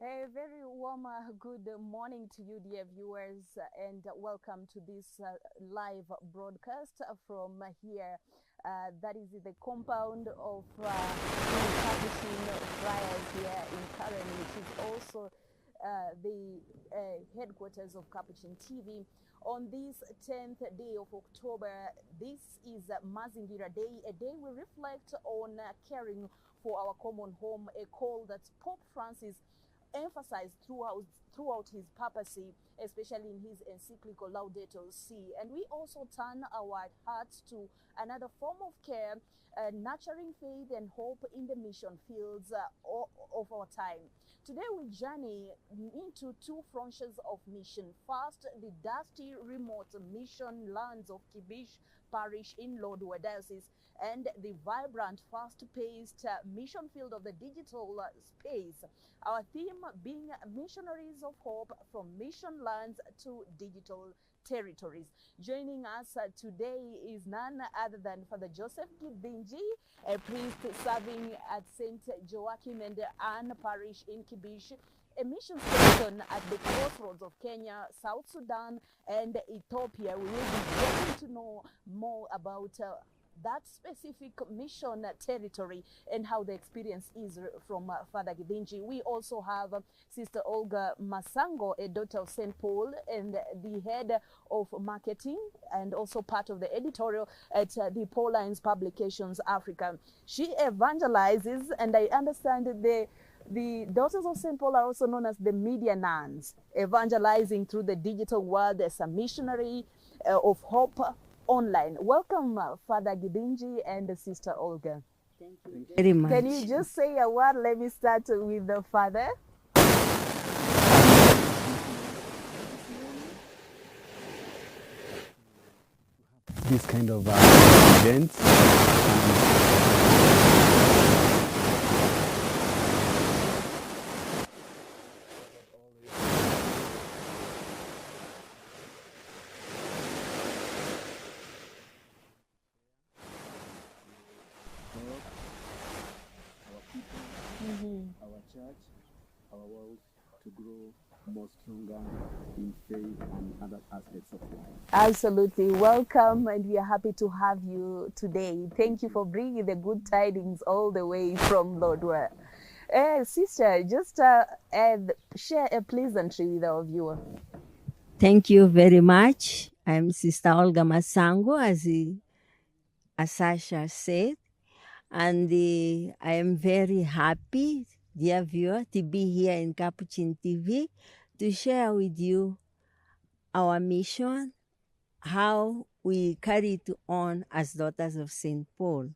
A very warm good morning to you, dear viewers, and welcome to this live broadcast from here. That is the compound of the Capuchin Friars here in Karen, which is also the headquarters of Capuchin TV. On this 10th day of October, this is Mazingira Day, a day we reflect on caring for our common home, a call that Pope Francis emphasized throughout his papacy, especially in his encyclical Laudato Si. And we also turn our hearts to another form of care, nurturing faith and hope in the mission fields of our time. Today we journey into two frontiers of mission. First, the dusty, remote mission lands of Kibish Parish in Lodwar Diocese, and the vibrant, fast-paced mission field of the digital space. Our theme being Missionaries of Hope, from mission lands to digital territories. Joining us today is none other than Father Joseph Kibinji, a priest serving at St. Joachim and Anne Parish in Kibish, a mission station at the crossroads of Kenya, South Sudan, and Ethiopia. We will be getting to know more about that specific mission territory and how the experience is from Father Gidinji. We also have Sister Olga Masango, a daughter of St. Paul and the head of marketing and also part of the editorial at the Paulines Publications Africa. She evangelizes, and I understand the Daughters of St. Paul are also known as the media nuns, evangelizing through the digital world as a missionary of hope online. Welcome, Father Gidinji and Sister Olga. Thank you very much. Can you just say a word? Let me start with the Father. This kind of events. Our church, our world to grow more stronger in faith and other aspects of life. Absolutely. Welcome, and we are happy to have you today. Thank you for bringing the good tidings all the way from Lodwar. Sister, just share a pleasantry with our viewer. Thank you very much. I'm Sister Olga Masango, as Sasha said. And I am very happy, dear viewer, to be here in Capuchin TV to share with you our mission, how we carry it on as daughters of St. Paul,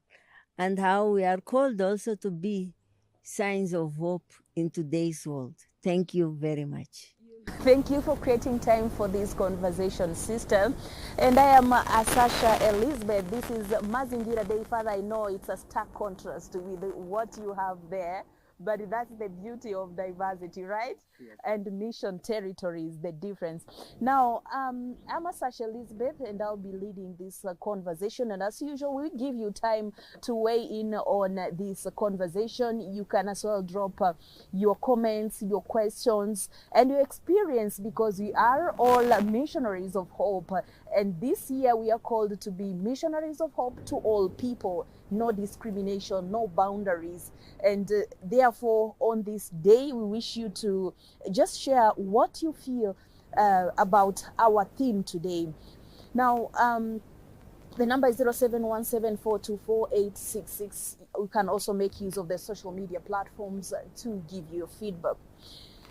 and how we are called also to be signs of hope in today's world. Thank you very much. Thank you for creating time for this conversation, sister. And I am Asasha Elizabeth. This is Mazingira Day. Father, I know it's a stark contrast with what you have there, but that's the beauty of diversity, right? Yes. And mission territories, the difference. Now, I'm Asasha Elizabeth, and I'll be leading this conversation. And as usual, we give you time to weigh in on this conversation. You can as well drop your comments, your questions, and your experience, because we are all missionaries of hope. And this year we are called to be missionaries of hope to all people. No discrimination, no boundaries. And therefore, on this day, we wish you to just share what you feel about our theme today. Now, the number is 0717424866. We can also make use of the social media platforms to give you feedback.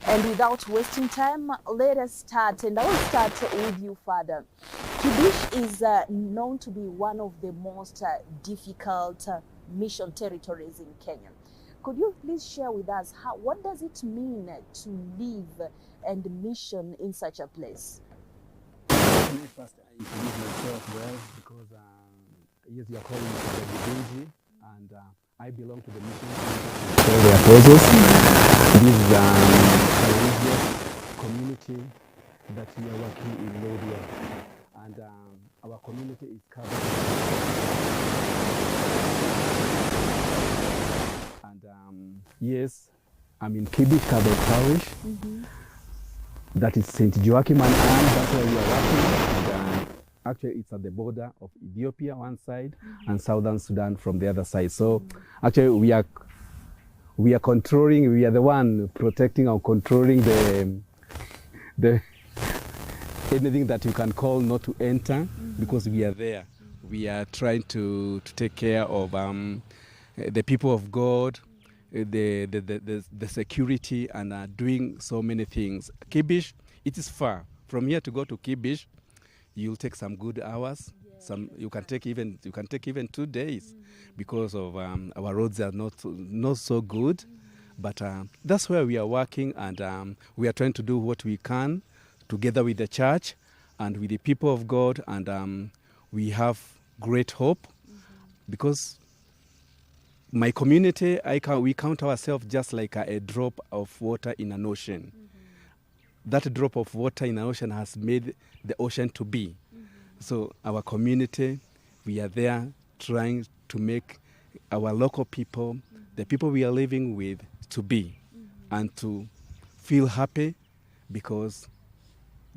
And without wasting time, let us start. And I will start with you, Father. Kibish is known to be one of the most difficult mission territories in Kenya. Could you please share with us what does it mean to live and mission in such a place? First, I introduce myself well because yes, you are calling me Father Gidinji, and I belong to the mission called the Apostles. This is a religious community that we are working in Lodwar, and our community is covered. And yes, I'm in Kibish Catholic Parish. That is St. Joachim and Anne. That's where we are working. And, actually, it's at the border of Ethiopia one side and Southern Sudan from the other side. So actually, we are controlling. We are the one protecting or controlling the anything that you can call not to enter, because we are there. We are trying to take care of the people of God, the security, and are doing so many things. Kibish, it is far. From here to go to Kibish, you'll take some good hours. You can take even 2 days because of our roads are not so good. But that's where we are working, and we are trying to do what we can together with the church and with the people of God, and we have great hope because my community, we count ourselves just like a drop of water in an ocean. That drop of water in an ocean has made the ocean to be. So our community, we are there trying to make our local people, the people we are living with, to be and to feel happy because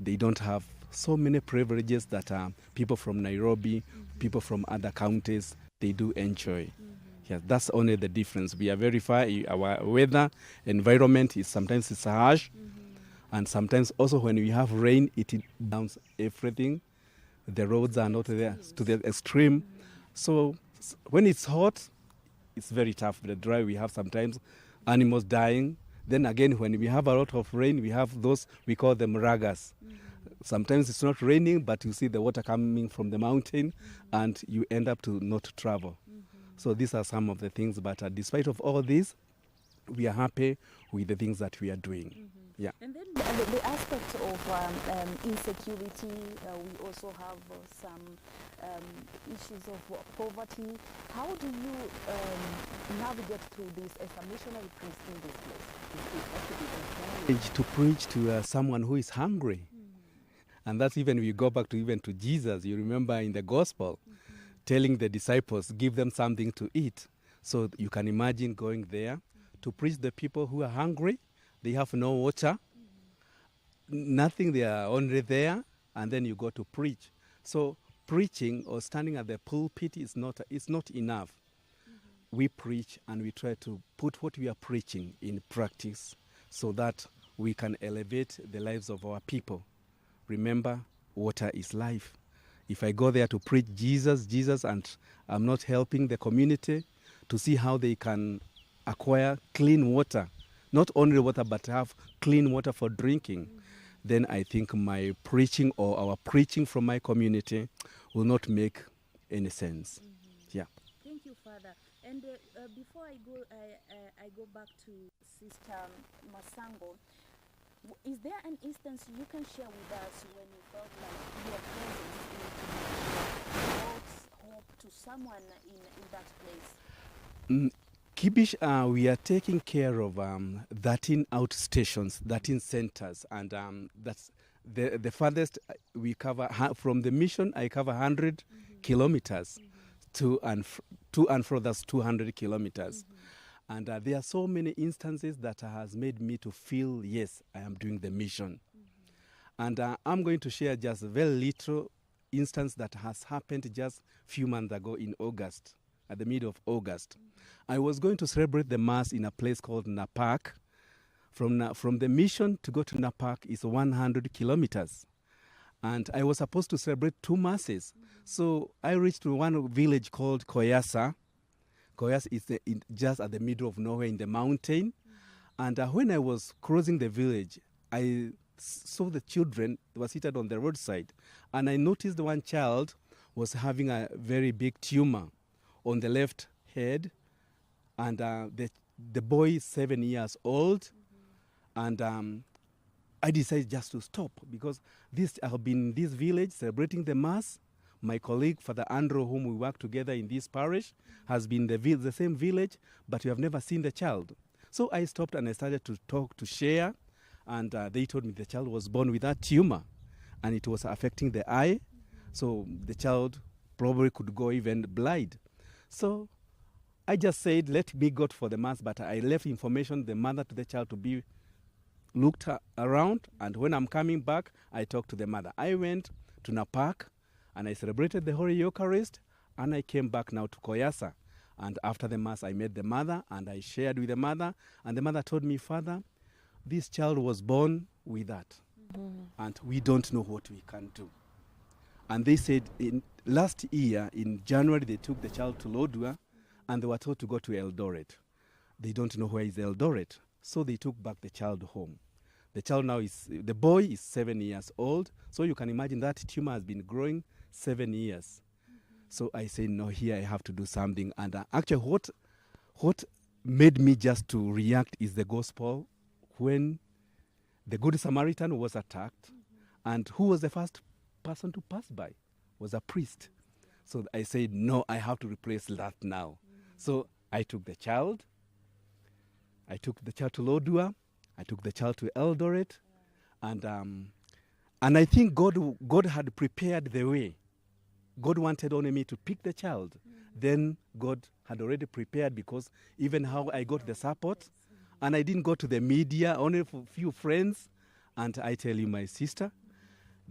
they don't have so many privileges that people from Nairobi, people from other counties, they do enjoy. Yes, that's only the difference. We are very far. Our weather environment is sometimes it's harsh, and sometimes also when we have rain, it downs everything. The roads are not there to the extreme. So when it's hot, it's very tough. The dry, we have sometimes animals dying. Then again, when we have a lot of rain, we have those, we call them ragas. Sometimes it's not raining, but you see the water coming from the mountain, and you end up to not travel. So these are some of the things, but despite of all this, we are happy with the things that we are doing. Yeah. And then the aspect of insecurity, we also have some issues of poverty. How do you navigate through this as a missionary priest in this place? To preach to someone who is hungry. And that's even, we go back to Jesus. You remember in the gospel, telling the disciples, give them something to eat. So you can imagine going there to preach the people who are hungry. They have no water, nothing, they are only there, and then you go to preach. So preaching or standing at the pulpit is not enough. We preach and we try to put what we are preaching in practice so that we can elevate the lives of our people. Remember, water is life. If I go there to preach Jesus, and I'm not helping the community to see how they can acquire clean water, not only water, but have clean water for drinking, then I think my preaching or our preaching from my community will not make any sense. Yeah. Thank you, Father. And before I go back to Sister Masango, is there an instance you can share with us when you felt like your presence brought hope to someone in that place? Kibish, we are taking care of 13 outstations, 13 centers, and that's the farthest we cover. From the mission, I cover 100 kilometers to and fro, that's 200 kilometers. And there are so many instances that has made me to feel, yes, I am doing the mission. And I'm going to share just a very little instance that has happened just a few months ago in August, at the middle of August. I was going to celebrate the Mass in a place called Napak. From the mission to go to Napak is 100 kilometers. And I was supposed to celebrate 2 Masses. So I reached to one village called Koyasa. Koyasa is just at the middle of nowhere in the mountain. And when I was crossing the village, I saw the children were seated on the roadside. And I noticed one child was having a very big tumor on the left head. And the boy is 7 years old. And I decided just to stop because I have been in this village celebrating the Mass. My colleague, Father Andrew, whom we work together in this parish, has been in the same village, but we have never seen the child. So I stopped and I started to talk, to share, and they told me the child was born with that tumor, and it was affecting the eye, so the child probably could go even blind. So I just said, let me go for the mass, but I left information, the mother to the child, to be looked around, and when I'm coming back, I talked to the mother. I went to Napak, and I celebrated the Holy Eucharist, and I came back now to Koyasa. And after the mass, I met the mother, and I shared with the mother, and the mother told me, Father, this child was born with that, and we don't know what we can do. And they said, last year, in January, they took the child to Lodwar, and they were told to go to Eldoret. They don't know where is Eldoret, so they took back the child home. The boy is 7 years old, so you can imagine that tumor has been growing 7 years. So I say, no, here I have to do something. And actually what made me just to react is the gospel when the Good Samaritan was attacked, and who was the first person to pass by was a priest. So I said, no, I have to replace that now. So I took the child. I took the child to Lodwar. I took the child to Eldoret. And I think God had prepared the way. God wanted only me to pick the child. Then God had already prepared, because even how I got the support, and I didn't go to the media, only for a few friends. And I tell you, my sister,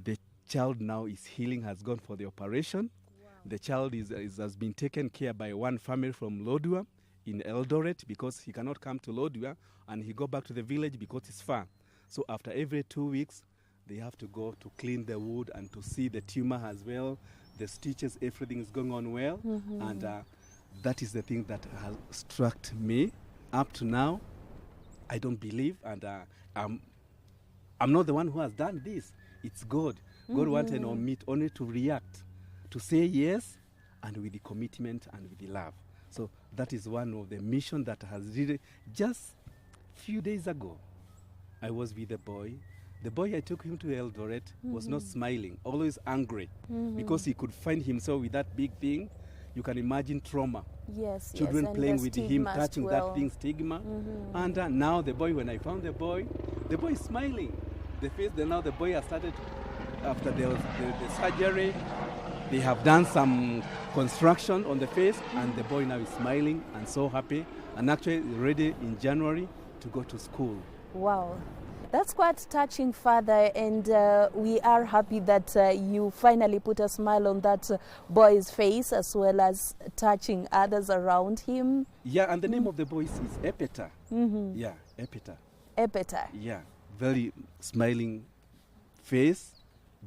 the child now is healing, has gone for the operation. Wow. The child has been taken care by one family from Lodwar in Eldoret, because he cannot come to Lodwar, and he go back to the village because it's far. So after every 2 weeks, they have to go to clean the wound and to see the tumor as well, the stitches, everything is going on well. And that is the thing that has struck me. Up to now, I don't believe, and I'm not the one who has done this. It's God. God wanted on me only to react, to say yes, and with the commitment and with the love. So that is one of the mission that has really, just few days ago, I was with the boy. The boy, I took him to Eldoret, was not smiling, always angry, because he could find himself with that big thing. You can imagine trauma. Yes, Children yes, playing with him, touching well. that thing, stigma. And now the boy, when I found the boy is smiling. The face, now the boy has started, after the surgery, they have done some construction on the face, and the boy now is smiling and so happy, and actually ready in January to go to school. Wow. That's quite touching, Father, and we are happy that you finally put a smile on that boy's face, as well as touching others around him. Yeah, and the name of the boy is Epeta. Yeah, Epeta. Epeta. Yeah, very smiling face,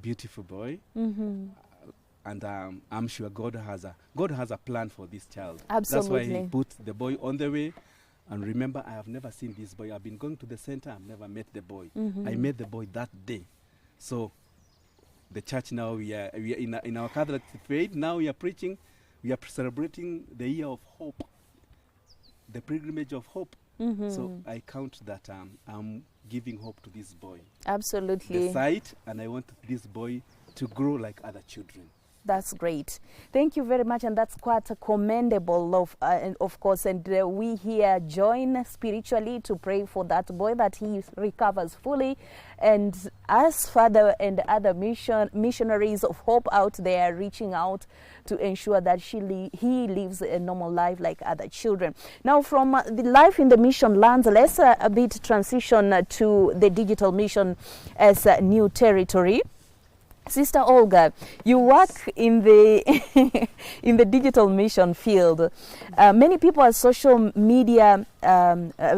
beautiful boy. And I'm sure God has a plan for this child. Absolutely. That's why He put the boy on the way. And remember, I have never seen this boy. I've been going to the center. I've never met the boy. I met the boy that day. So the church now, we are in our Catholic faith. Now we are preaching. We are celebrating the year of hope, the pilgrimage of hope. So I count that I'm giving hope to this boy. Absolutely. The sight, and I want this boy to grow like other children. That's great. Thank you very much, and that's quite a commendable, of course, and we here join spiritually to pray for that boy, that he recovers fully, and as Father and other missionaries of hope out there reaching out to ensure that he lives a normal life like other children. Now, from the life in the mission lands, let's a bit transition to the digital mission as a new territory. Sister Olga, you work in the in the digital mission field. Many people are social media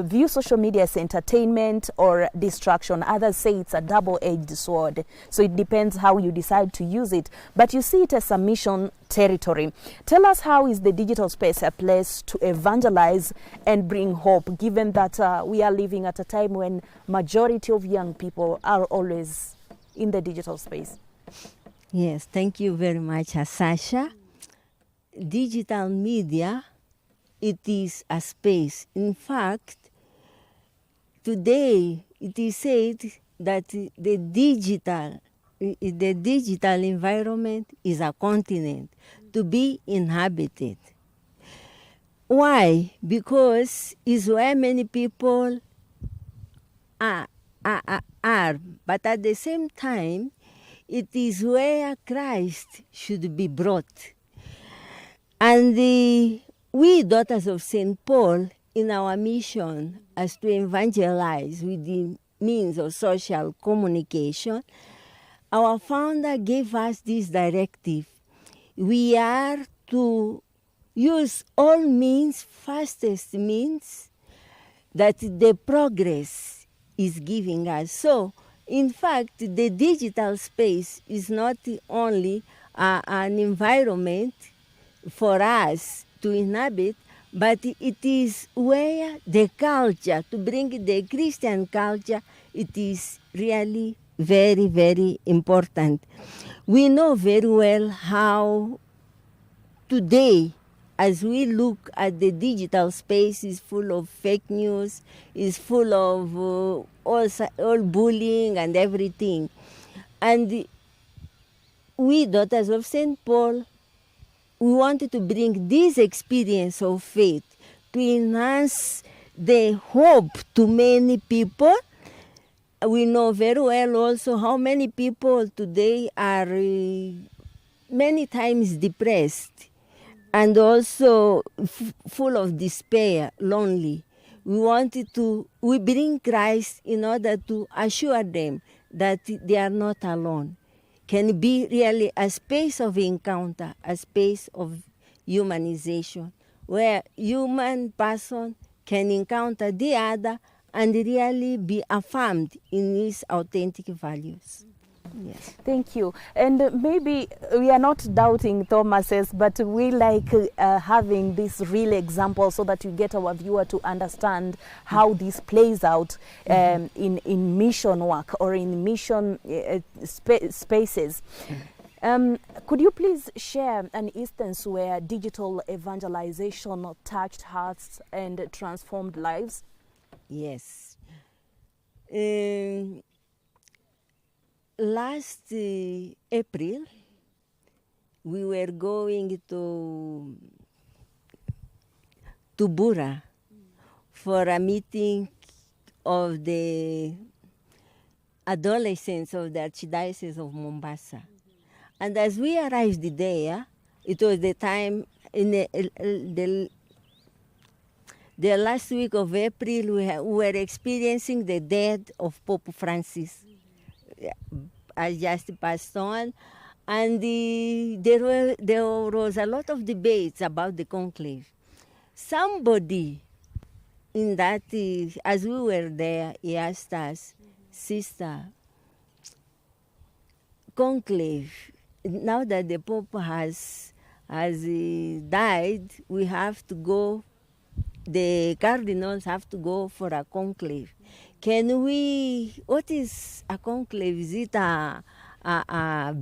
view social media as entertainment or distraction. Others say it's a double-edged sword. So it depends how you decide to use it. But you see it as a mission territory. Tell us, how is the digital space a place to evangelize and bring hope, given that we are living at a time when majority of young people are always in the digital space? Yes, thank you very much, Sasha. Digital media, it is a space. In fact, today it is said that the digital environment is a continent to be inhabited. Why? Because it's where many people are. But at the same time, it is where Christ should be brought. And we, daughters of St. Paul, in our mission as to evangelize with the means of social communication, our founder gave us this directive. We are to use all means, fastest means, that the progress is giving us. So, in fact, the digital space is not only an environment for us to inhabit, but it is where the culture, to bring the Christian culture, it is really very, very important. We know very well how today, as we look at the digital space, is full of fake news, is full of all bullying and everything. And we, daughters of St. Paul, we wanted to bring this experience of faith to enhance the hope to many people. We know very well also how many people today are many times depressed and also full of despair, lonely. We bring Christ in order to assure them that they are not alone. Can be really a space of encounter, a space of humanization, where human person can encounter the other and really be affirmed in his authentic values. Yes. Thank you. And maybe we are not doubting Thomas's, but we like having this real example so that you get our viewer to understand how this plays out in mission work or in mission spaces. Could you please share an instance where digital evangelization touched hearts and transformed lives? Yes. Last April, we were going to Bura for a meeting of the adolescents of the Archdiocese of Mombasa. And as we arrived there, it was the time in the last week of April, we were experiencing the death of Pope Francis. I just passed on, and there was a lot of debates about the conclave. Somebody in that, as we were there, he asked us, "Sister, conclave, now that the Pope has died, we have to go, the cardinals have to go for a conclave. What is a conclave? Is it a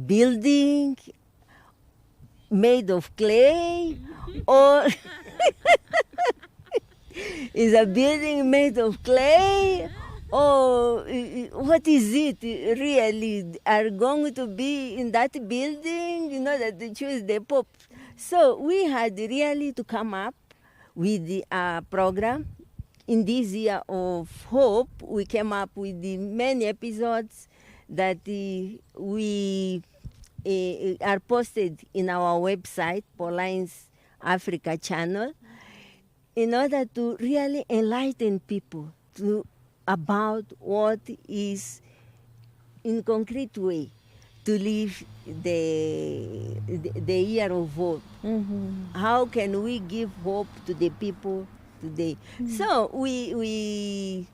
building made of clay? Or is a building made of clay? Or what is it really? Are going to be in that building? You know, that they choose the Pope." So we had really to come up with the program. In this year of hope, we came up with the many episodes that we are posted in our website, Pauline's Africa channel, in order to really enlighten people about what is, in concrete way, to live the year of hope. Mm-hmm. How can we give hope to the people today? Mm-hmm. So we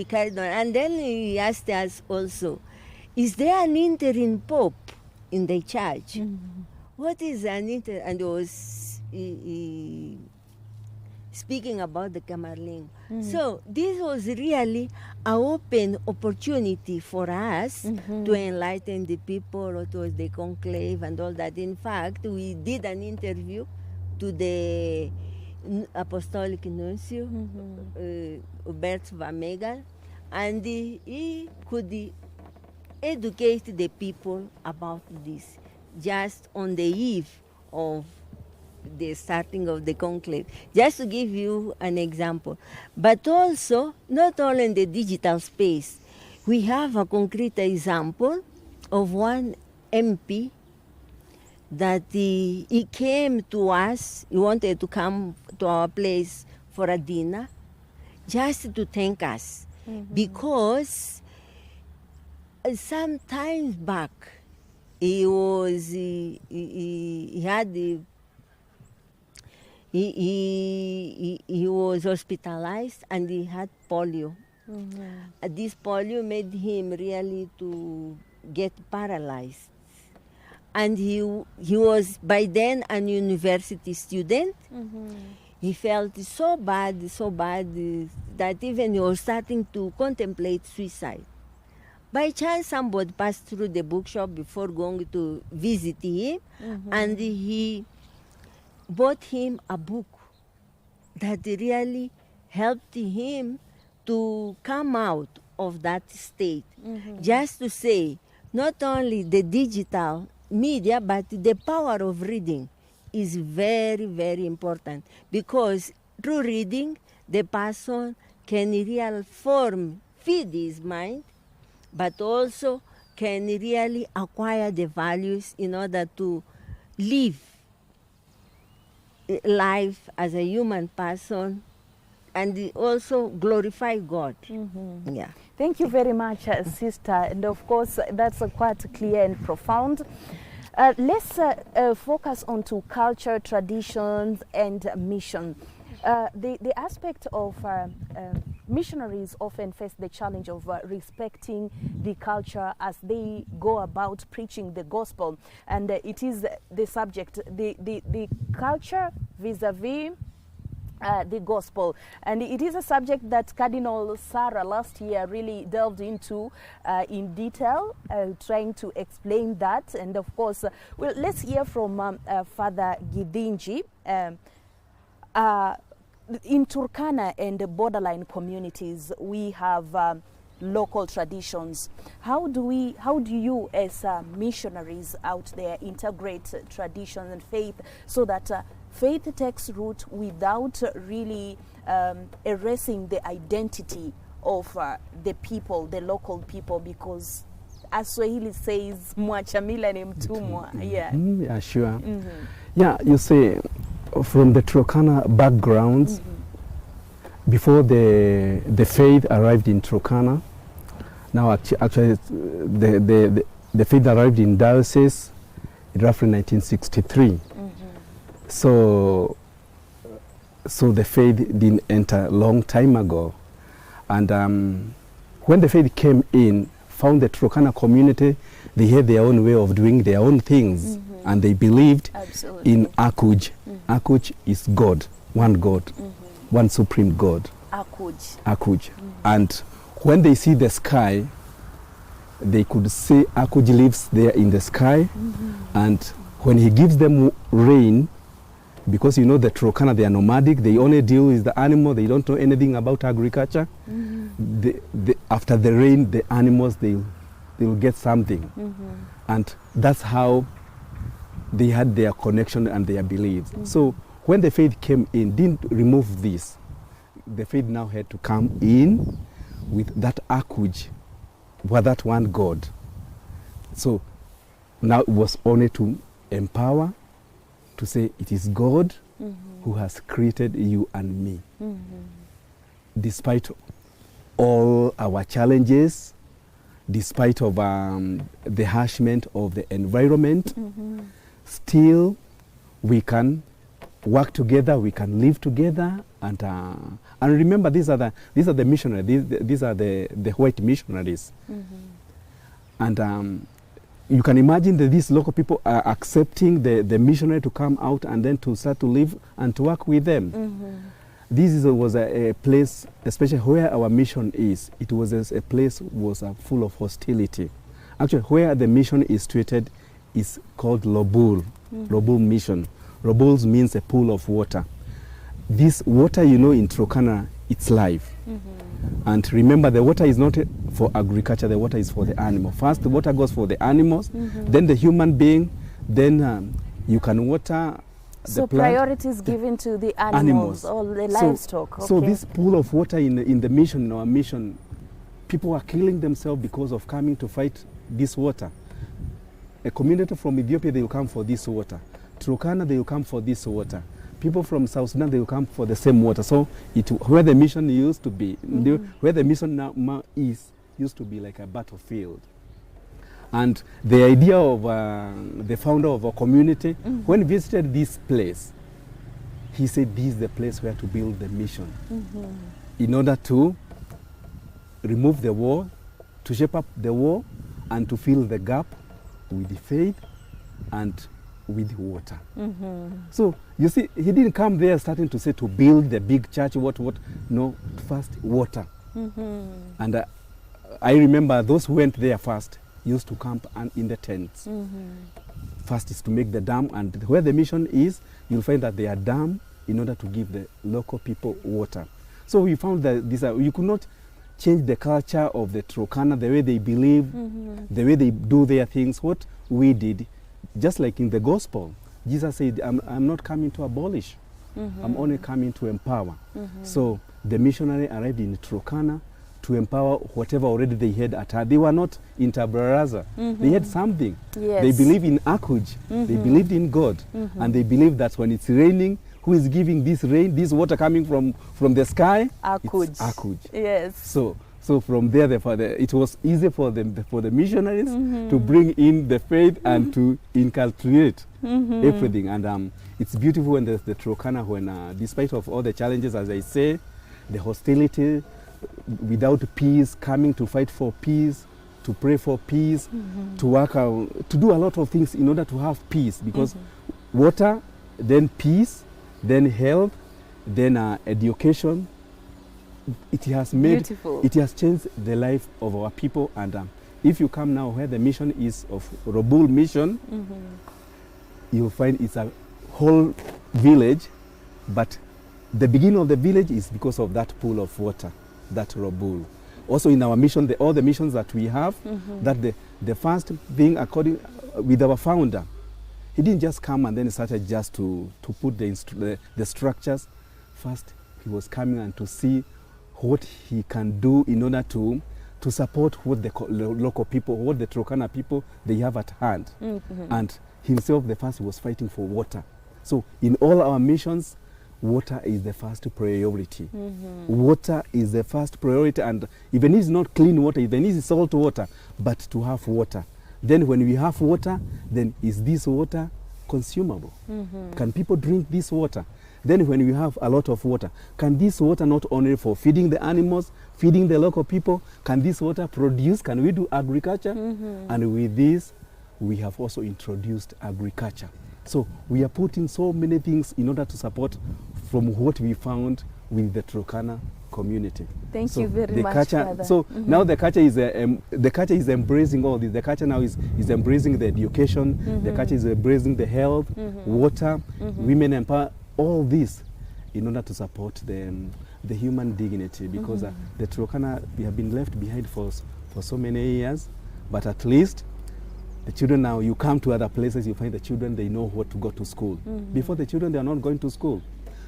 carried on, and then he asked us also, is there an interim pope in the church? Mm-hmm. What is an interim? And he was speaking about the Camarling. Mm-hmm. So this was really an open opportunity for us to enlighten the people. It was the conclave and all that. In fact, we did an interview to the Apostolic Nuncio, Hubert Vamegal, and he could educate the people about this just on the eve of the starting of the conclave, just to give you an example. But also, not only in the digital space, we have a concrete example of one MP that he came to us. He wanted to come to our place for a dinner just to thank us. Because some times back, he was hospitalized and he had polio. This polio made him really to get paralyzed. And he was by then an university student. He felt so bad that even he was starting to contemplate suicide. By chance, somebody passed through the bookshop before going to visit him, and he bought him a book that really helped him to come out of that state. Just to say, not only the digital media, but the power of reading is very, very important, because through reading, the person can really feed his mind, but also can really acquire the values in order to live life as a human person and also glorify God. Yeah. Thank you very much, Sister. And of course, that's quite clear and profound. Let's focus on to culture, traditions, and mission. The aspect of missionaries often face the challenge of respecting the culture as they go about preaching the gospel. And it is the subject, the culture vis-a-vis the gospel. And it is a subject that Cardinal Sarah last year really delved into in detail, trying to explain that. And of course, well, let's hear from Father Gidinji. In Turkana and the borderline communities, we have local traditions. How do you as missionaries out there integrate tradition and faith so that faith takes root without really erasing the identity of the people, the local people? Because as Swahili says, mwachamila ni mtumwa. Yeah. Yeah, sure. Yeah, you see, from the Turkana backgrounds, before the faith arrived in Turkana, now actually the faith arrived in diocese in roughly 1963. So the faith didn't enter a long time ago. And when the faith came in, found the Turkana community, they had their own way of doing their own things. And they believed in Akuj. Akuj is God, one supreme God. Akuj. And when they see the sky, they could say Akuj lives there in the sky. And when he gives them rain, because you know the Turkana, they are nomadic, they only deal with the animal, they don't know anything about agriculture. After the rain, the animals, they will get something. And that's how they had their connection and their beliefs. So when the faith came in, didn't remove this. The faith now had to come in with that Akuj, with that one God. So now it was only to empower, to say it is God who has created you and me. Despite all our challenges, despite of the harshment of the environment, still we can work together, we can live together, and remember these are the missionaries, these are the white missionaries, and you can imagine that these local people are accepting the missionary to come out and then to start to live and to work with them. This was a place, especially where our mission is, it was a place was full of hostility. Actually, where the mission is situated is called Lobul, Lobul mission. Lobul means a pool of water. This water, you know, in Turkana, it's life. And remember, the water is not for agriculture, the water is for the animal. First, the water goes for the animals, then the human being, then you can water so the plant. priority is given to the animals or the livestock. So this pool of water in the mission, in our mission, people are killing themselves because of coming to fight this water. a community from Ethiopia, they will come for this water. Turkana, they will come for this water. People from South Sudan, they will come for the same water. So where the mission used to be, where the mission now is, used to be like a battlefield. And the idea of the founder of a community, when he visited this place, he said this is the place where to build the mission. In order to remove the war, to shape up the war, and to fill the gap with faith and with water. So you see, he didn't come there starting to say to build the big church, what. No, first water. And I remember those who went there first used to camp in the tents. First is to make the dam, and where the mission is, you'll find that they are dam in order to give the local people water. So we found that you could not change the culture of the Turkana, the way they believe, the way they do their things. What we did, just like in the gospel, Jesus said, I'm not coming to abolish, I'm only coming to empower. So the missionary arrived in Turkana to empower whatever already they had at heart. They were not in Tabaraza. They had something. Yes. They believed in Akuj. They believed in God. And they believed that when it's raining, who is giving this rain, this water coming from the sky? Akuj. It's Akuj. Yes. So from there, it was easy for the missionaries to bring in the faith and to inculcate everything. And it's beautiful when the Turkana, when despite of all the challenges, as I say, the hostility, without peace, coming to fight for peace, to pray for peace, to work out, to do a lot of things in order to have peace. Because water, then peace, then health, then education. It has made, beautiful. It has changed the life of our people. And if you come now where the mission is of Robul mission, you'll find it's a whole village, but the beginning of the village is because of that pool of water, that Robul. Also in our mission, all the missions that we have, that the first thing according with our founder, he didn't just come and then started just to put the structures. First, he was coming and to see what he can do in order to support what the local people, what the Turkana people, they have at hand. And himself, the first, was fighting for water. So in all our missions, water is the first priority. Water is the first priority, and even if it's not clean water, even if it's salt water, but to have water. Then when we have water, then is this water consumable? Can people drink this water? Then when we have a lot of water, can this water not only for feeding the animals, feeding the local people, can this water produce, can we do agriculture? And with this, we have also introduced agriculture. So we are putting so many things in order to support from what we found with the Turkana community. Thank you very much, Father. So now the culture is embracing all this. The culture now is embracing the education. The culture is embracing the health, water, women empower, all this in order to support the human dignity. Because the Turkana, we have been left behind for so many years, but at least the children now, you come to other places, you find the children, they know what to go to school. Before, the children, they are not going to school.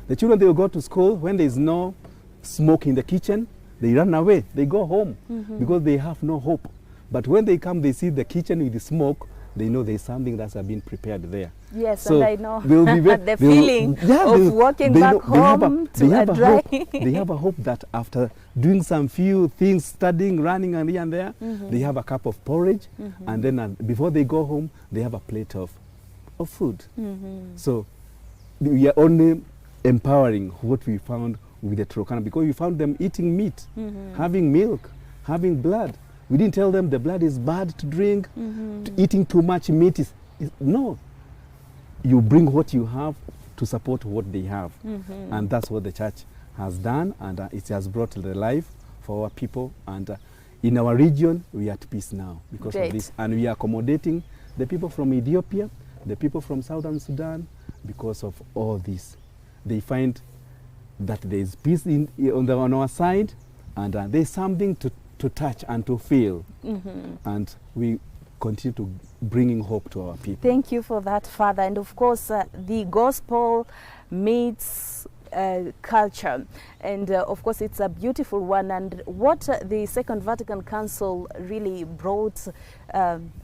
The children, they will go to school when there is no smoke in the kitchen, they run away, they go home because they have no hope. But when they come, they see the kitchen with the smoke, they know there's something that's been prepared there. Yes, so and I know the feeling of walking back home to a dry. They have a hope that after doing some few things, studying, running and here and there, they have a cup of porridge, and then before they go home, they have a plate of food. So we are only empowering what we found with the Turkana, because we found them eating meat, having milk, having blood. We didn't tell them the blood is bad to drink, eating too much meat is no. You bring what you have to support what they have. And that's what the church has done, and it has brought the life for our people. And in our region, we are at peace now because of this. And we are accommodating the people from Ethiopia, the people from Southern Sudan, because of all this. They find that there is peace on our side, and there's something to touch and to feel. And we continue to bringing hope to our people. Thank you for that, Father. And of course, the gospel meets culture, and of course it's a beautiful one. And what the Second Vatican Council really brought,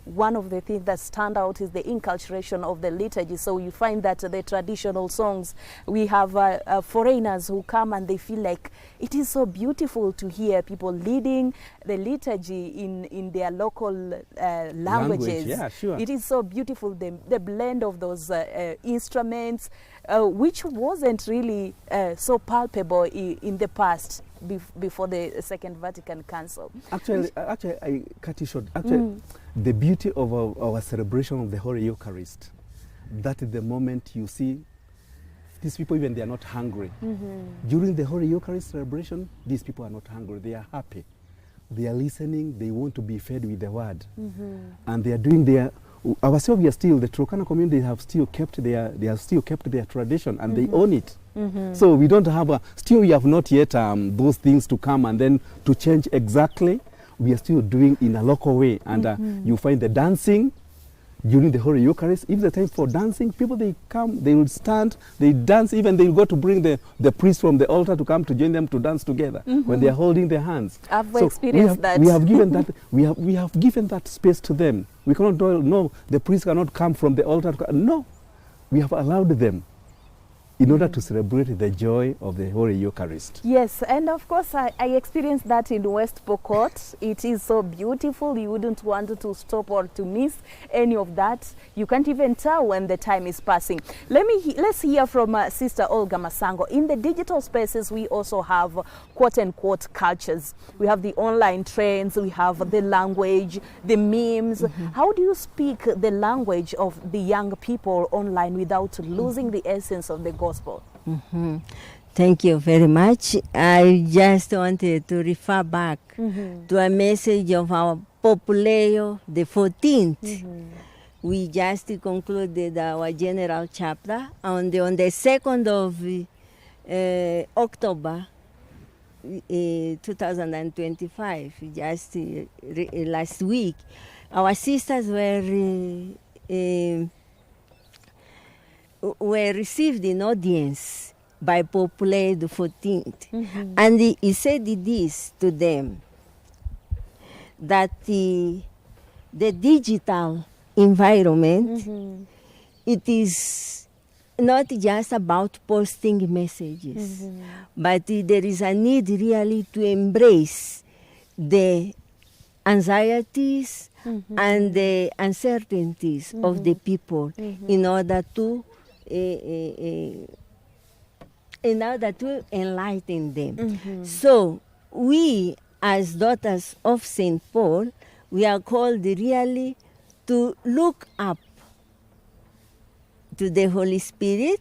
one of the things that stand out is the inculturation of the liturgy. So you find that the traditional songs, we have foreigners who come and they feel like it is so beautiful to hear people leading the liturgy in their local languages. Yeah, sure. It is so beautiful, the blend of those instruments, which wasn't really so palpable in the past before the Second Vatican Council. Actually, I cut you short. Actually, the beauty of our celebration of the Holy Eucharist, that is the moment you see these people, even they are not hungry. During the Holy Eucharist celebration, these people are not hungry. They are happy. They are listening. They want to be fed with the word. And they are doing their... Ourselves, we are still, the Turkana community have still kept their tradition, and they own it. So we don't have still we have not yet those things to come and then to change exactly. We are still doing in a local way, and you find the dancing during the Holy Eucharist. If the time for dancing, people, they come, they will stand, they dance, even they will go to bring the priest from the altar to come to join them to dance together when they are holding their hands. I've experienced that. We have given that. We have given that space to them. We cannot do, no, the priest cannot come from the altar. No, we have allowed them in order to celebrate the joy of the Holy Eucharist. Yes, and of course I experienced that in West Pokot. It is so beautiful. You wouldn't want to stop or to miss any of that. You can't even tell when the time is passing. Let's hear from Sister Olga Masango. In the digital spaces, we also have quote-unquote cultures. We have the online trends, we have the language, the memes. How do you speak the language of the young people online without losing the essence of the gospel? Thank you very much. I just wanted to refer back to a message of our Pope Leo the 14th. We just concluded our general chapter on the 2nd of October 2025, just last week. Our sisters were received in audience by Pope Leo the 14th. And he said this to them, that the digital environment, it is not just about posting messages, but there is a need really to embrace the anxieties and the uncertainties of the people in order to enlighten them. So we, as daughters of St. Paul, we are called really to look up to the Holy Spirit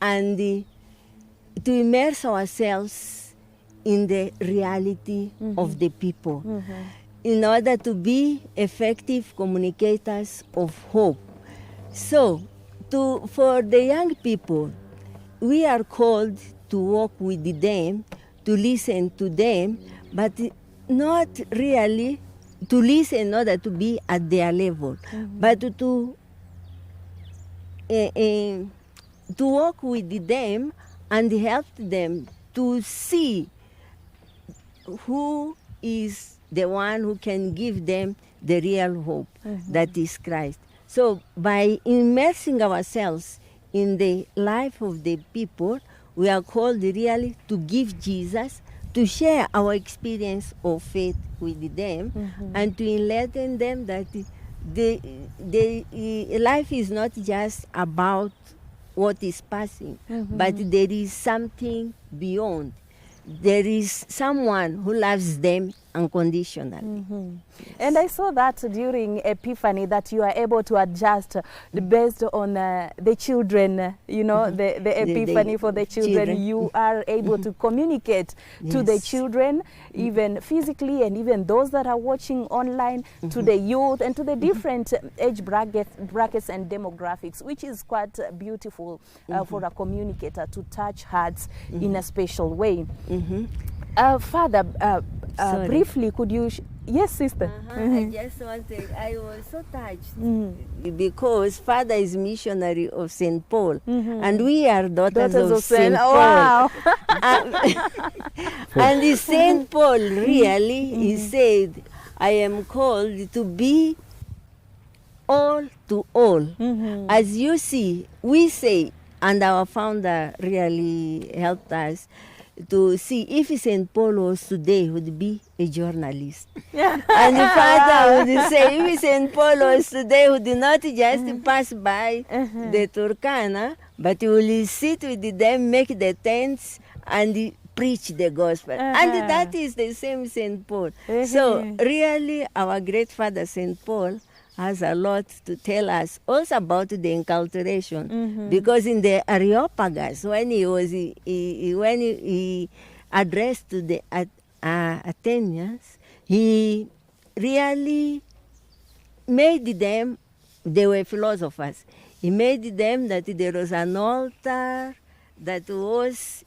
and to immerse ourselves in the reality of the people in order to be effective communicators of hope. So, for the young people, we are called to walk with them, to listen to them, but not really to listen in order to be at their level, but to walk with them and help them to see who is the one who can give them the real hope, that is Christ. So by immersing ourselves in the life of the people, we are called really to give Jesus, to share our experience of faith with them, and to enlighten them that the life is not just about what is passing, but there is something beyond. There is someone who loves them unconditionally. And I saw that during Epiphany, that you are able to adjust based on the children, you know, the Epiphany for the children. You are able to communicate to the children, even physically, and even those that are watching online, to the youth and to the different age brackets and demographics, which is quite beautiful for a communicator to touch hearts in a special way. Father, briefly, could you Yes, sister. I was so touched because father is missionary of St. Paul, and we are daughters of St. Paul. Wow. And the St. Paul really, he said, I am called to be all to all. As you see, we say, and our founder really helped us to see if St. Paul was today, would be a journalist. And the father would say, if St. Paul was today, would not just pass by the Turkana, but he will sit with them, make the tents, and preach the gospel. And that is the same St. Paul. So really, our great father, St. Paul, has a lot to tell us also about the enculturation, because in the Areopagus, when he addressed to the Athenians, he really made them, they were philosophers, he made them that there was an altar that was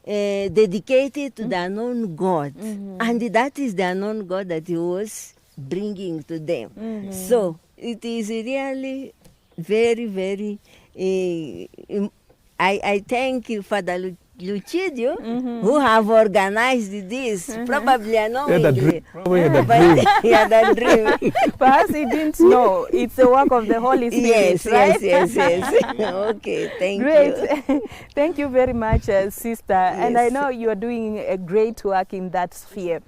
dedicated to the unknown God, and that is the unknown God that he was bringing to them. So it is really very, very, I thank you, Father Lucidio, who have organized this, probably unknowingly. Probably had a dream. He had a dream. Perhaps he didn't know. It's the work of the Holy Spirit, right? Yes. Okay, thank Great. you. Thank you very much, sister. And I Yes. know you are doing a great work in that sphere.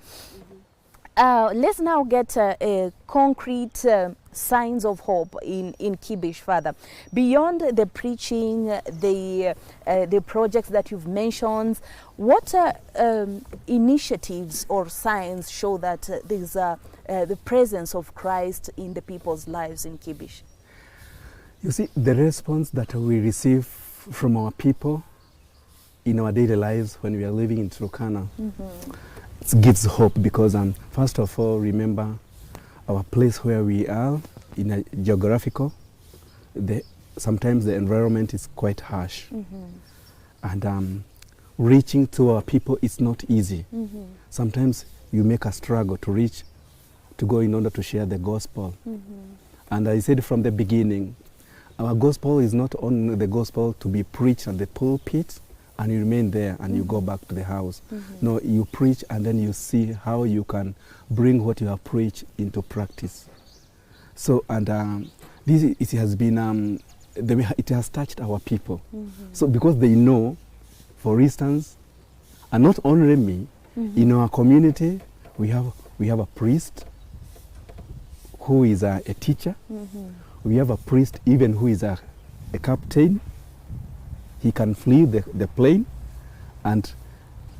Let's now get concrete signs of hope in Kibish, Father. Beyond the preaching, the projects that you've mentioned, what initiatives or signs show that there's the presence of Christ in the people's lives in Kibish? You see, the response that we receive from our people in our daily lives when we are living in Turkana, it gives hope because, first of all, remember our place where we are in a geographical, sometimes the environment is quite harsh. And reaching to our people is not easy. Sometimes you make a struggle to reach, to go in order to share the gospel. And I said from the beginning, our gospel is not only the gospel to be preached at the pulpit and you remain there and you go back to the house. No, you preach and then you see how you can bring what you have preached into practice. So, and this, it has been, it has touched our people. So because they know, for instance, and not only me, in our community, we have a priest who is a teacher. We have a priest even who is a captain. He can fly the plane, and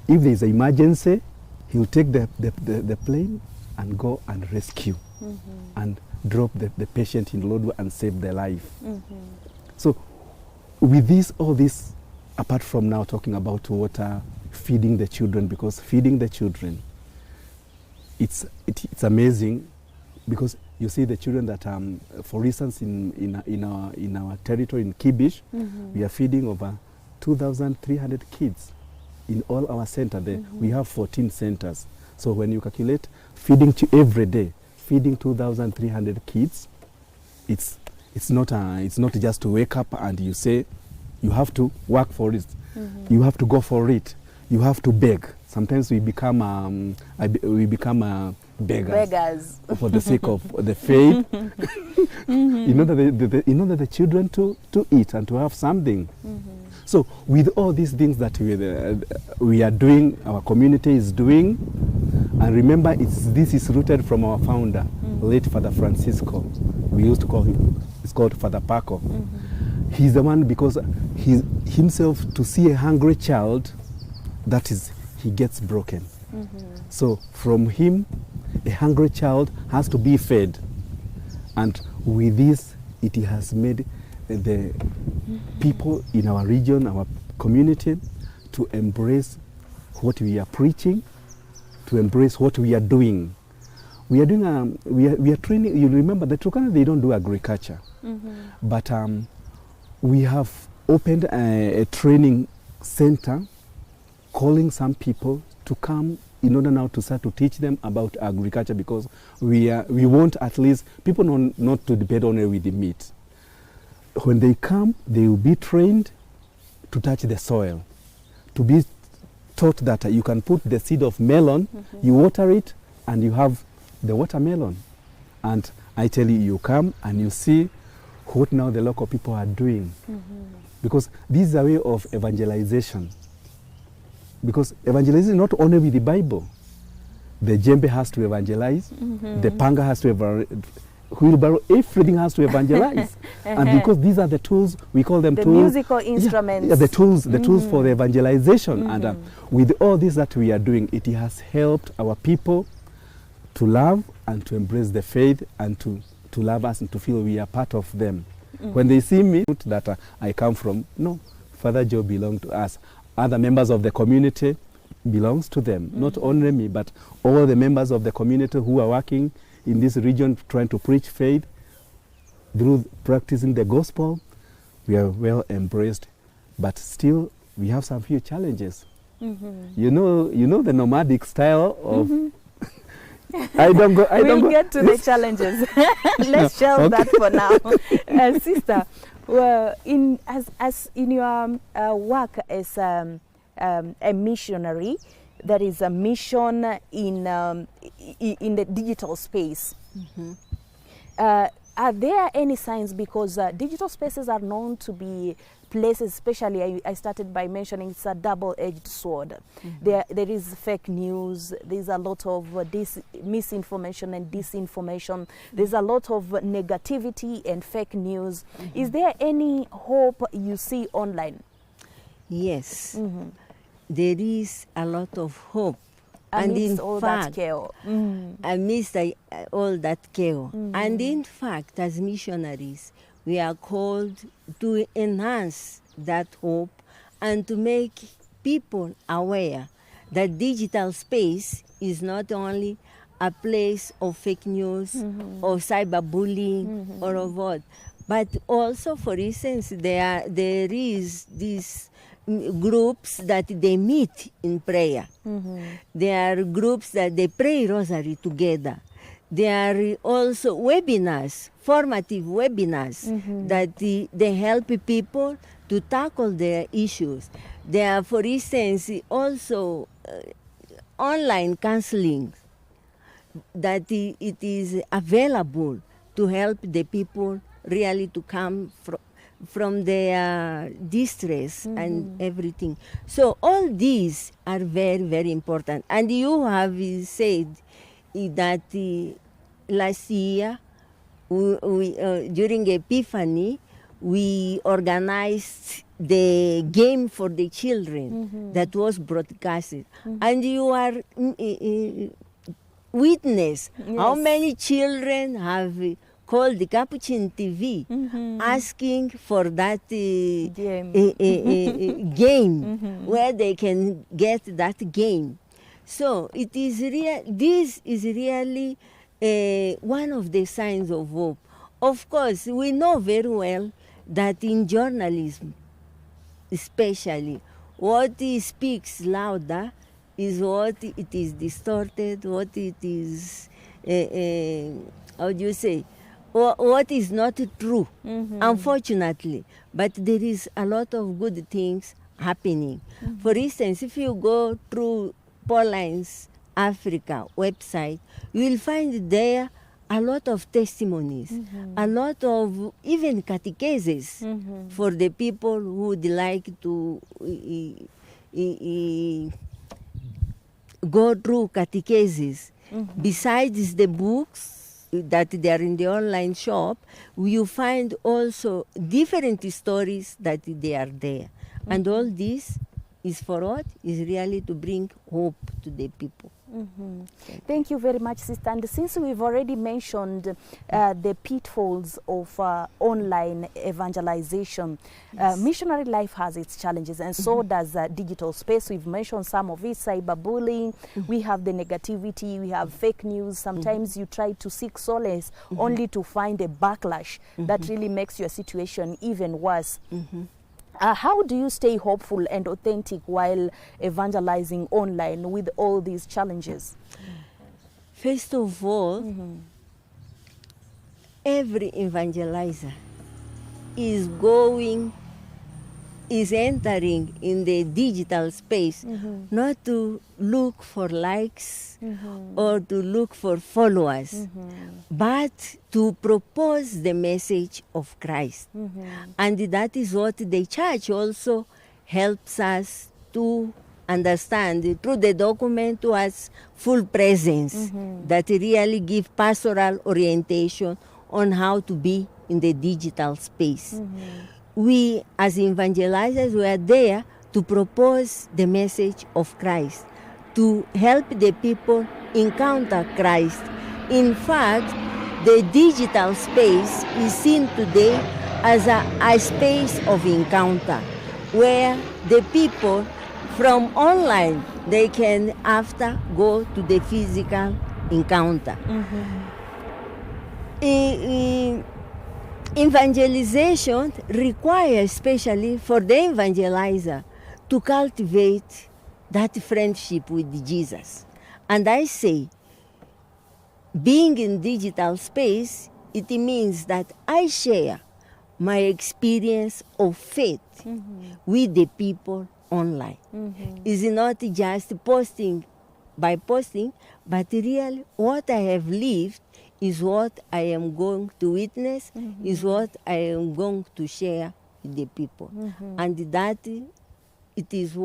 if there is an emergency, he will take the plane and go and rescue and drop the patient in Lodwa and save their life. So with this, all this, apart from now talking about water, feeding the children, because feeding the children, it's amazing, because you see the children that, for instance, in our territory in Kibish, we are feeding over 2,300 kids in all our centers. We have 14 centers. So when you calculate feeding every day, feeding 2,300 kids, it's not just to wake up and you say you have to work for it. You have to go for it. You have to beg. Sometimes we become beggars for the sake of the faith. In order the children to eat and to have something. So with all these things that we are doing, our community is doing, and remember this is rooted from our founder, late Father Francisco. We used to call him, it's called Father Paco. He's the one, because he himself, to see a hungry child, that is, he gets broken. So from him, a hungry child has to be fed. And with this, it has made the people in our region, our community, to embrace what we are preaching, to embrace what we are doing. We are doing, we are training. You remember, the Turkana, they don't do agriculture. But we have opened a training center, calling some people to come in order now to start to teach them about agriculture, because we want at least people not to depend only with the meat. When they come, they will be trained to touch the soil, to be taught that you can put the seed of melon, you water it, and you have the watermelon. And I tell you, you come and you see what now the local people are doing. Because this is a way of evangelization. Because evangelization is not only with the Bible. The djembe has to evangelize, the panga has to wheelbarrow, everything has to evangelize. And because these are the tools, we call them the tools. musical instruments. Yeah, the tools for the evangelization. And with all this that we are doing, it has helped our people to love and to embrace the faith and to love us and to feel we are part of them. When they see me, that I come from, no, Father Joe belongs to us. Other members of the community belongs to them. Not only me, but all the members of the community who are working in this region trying to preach faith through practicing the gospel. We are well embraced, but still we have some few challenges. You know the nomadic style of We'll get to the challenges. Let's shelve that for now. Sister, well, in your work as a missionary, there is a mission in the digital space. Are there any signs, because digital spaces are known to be places, especially I started by mentioning it's a double-edged sword. There is fake news, there's a lot of misinformation and disinformation, there's a lot of negativity and fake news. Is there any hope you see online? Yes, there is a lot of hope. Amidst all that chaos. Amidst all that chaos. And in fact, as missionaries, we are called to enhance that hope and to make people aware that digital space is not only a place of fake news or cyberbullying or of what, but also, for instance, there is these groups that they meet in prayer. There are groups that they pray rosary together. There are also webinars, formative webinars, that they help people to tackle their issues. There are, for instance, also online counseling that it is available to help the people really to come from their distress and everything. So all these are very, very important. And you have said that last year, during Epiphany, we organized the game for the children that was broadcasted. And you are witness how many children have called the Capuchin TV asking for that game where they can get that game. So it is this is really one of the signs of hope. Of course, we know very well that in journalism, especially, what speaks louder is what it is distorted, what it is, how do you say, what is not true, unfortunately. But there is a lot of good things happening. For instance, if you go through Pauline's Africa website, you will find there a lot of testimonies, a lot of even catechesis for the people who would like to go through catechesis. Besides the books that they are in the online shop, you find also different stories that they are there. And all this is for what? Is really to bring hope to the people. Thank you very much, Sister. And since we've already mentioned the pitfalls of online evangelization, missionary life has its challenges, and so does digital space. We've mentioned some of it: cyberbullying, we have the negativity, we have fake news. Sometimes you try to seek solace only to find a backlash that really makes your situation even worse. How do you stay hopeful and authentic while evangelizing online with all these challenges? First of all, every evangelizer is entering in the digital space, not to look for likes or to look for followers, but to propose the message of Christ. And that is what the church also helps us to understand through the document was full presence that really give pastoral orientation on how to be in the digital space. We as evangelizers were there to propose the message of Christ, to help the people encounter Christ. In fact, the digital space is seen today as a space of encounter where the people from online, they can after go to the physical encounter. Evangelization requires, especially for the evangelizer, to cultivate that friendship with Jesus. And I say, being in digital space, it means that I share my experience of faith with the people online. It's not just posting by posting, but really what I have lived is what I am going to witness, is what I am going to share with the people. And that it is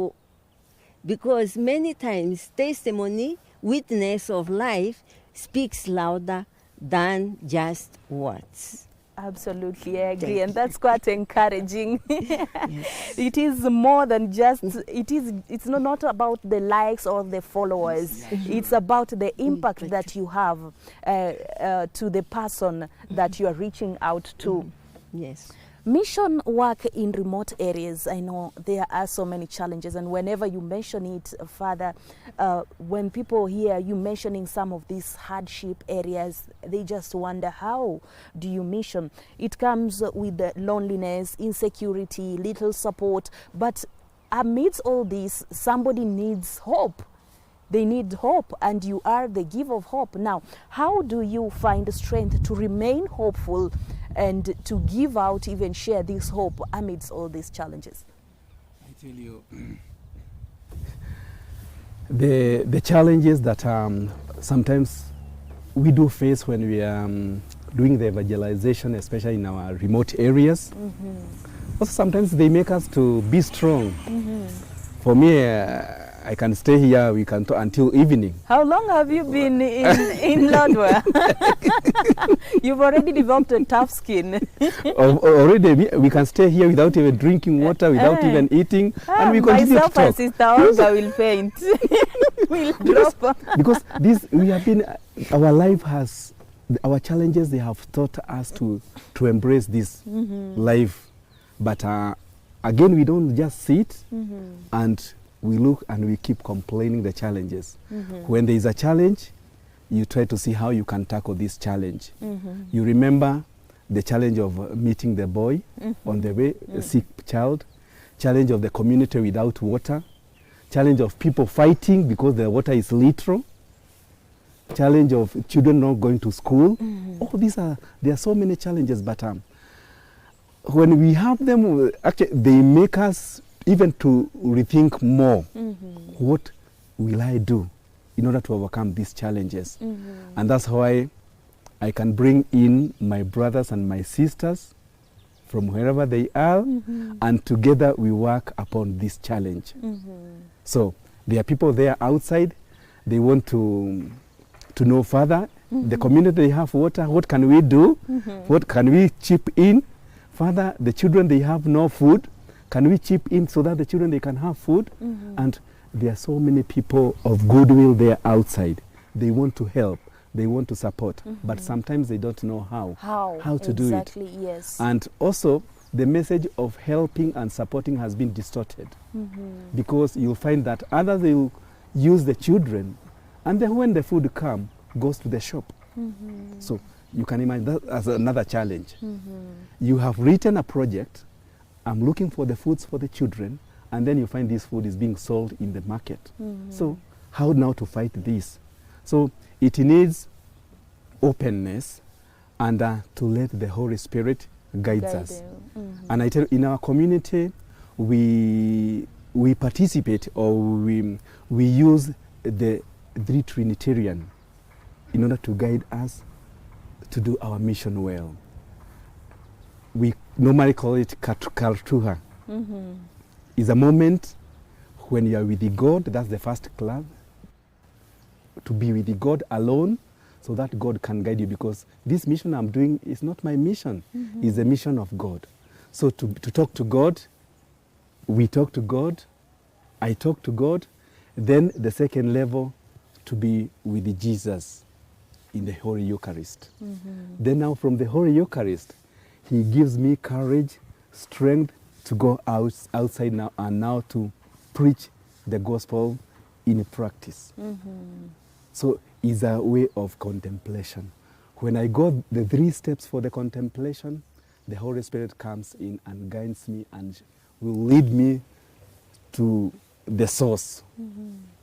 because many times testimony, witness of life speaks louder than just words. Absolutely, I agree, and that's quite encouraging. It is more than just, it's not about the likes or the followers. It's about the impact that you have to the person that you are reaching out to. Yes. Mission work in remote areas, I know there are so many challenges, and whenever you mention it, Father, when people hear you mentioning some of these hardship areas, they just wonder, how do you mission? It comes with loneliness, insecurity, little support, but amidst all this, somebody needs hope. They need hope, and you are the giver of hope. Now, how do you find strength to remain hopeful and to give out, even share this hope amidst all these challenges? I tell you, the challenges that sometimes we do face when we are doing the evangelization, especially in our remote areas, also sometimes they make us to be strong. For me, I can stay here, we can talk until evening. How long have you been in Lodwar? You've already developed a tough skin. Already, we can stay here without even drinking water, without even eating, and we continue to talk. Myself and Sister Olga will faint. We'll drop. Because this, we have been, our life has, our challenges, they have taught us to embrace this life. But again, we don't just sit and we look and we keep complaining the challenges. When there is a challenge, you try to see how you can tackle this challenge. You remember the challenge of meeting the boy on the way, a sick child, challenge of the community without water, challenge of people fighting because the water is literal, challenge of children not going to school. All these are, there are so many challenges, but when we have them, actually they make us even to rethink more, what will I do in order to overcome these challenges? And that's why I can bring in my brothers and my sisters from wherever they are, and together we work upon this challenge. So there are people there outside, they want to know further. The community, they have water, what can we do? What can we chip in? Further, the children, they have no food. Can we chip in so that the children, they can have food? And there are so many people of goodwill there outside. They want to help. They want to support. But sometimes they don't know how to do it. Exactly, yes. And also, the message of helping and supporting has been distorted. Because you'll find that others, they will use the children, and then when the food comes, goes to the shop. So you can imagine that as another challenge. You have written a project, I'm looking for the foods for the children, and then you find this food is being sold in the market. So how now to fight this? So it needs openness and to let the Holy Spirit guide us. And I tell you, in our community, we participate, or we use the three Trinitarian in order to guide us to do our mission well. We normally call it Kartuha. It's a moment when you are with God. That's the first class. To be with God alone, so that God can guide you, because this mission I'm doing is not my mission. It's the mission of God. So to talk to God, we talk to God, I talk to God. Then the second level, to be with Jesus in the Holy Eucharist. Then now from the Holy Eucharist, he gives me courage, strength to go outside now, and now to preach the gospel in practice. So it's a way of contemplation. When I go the 3 steps for the contemplation, the Holy Spirit comes in and guides me and will lead me to the source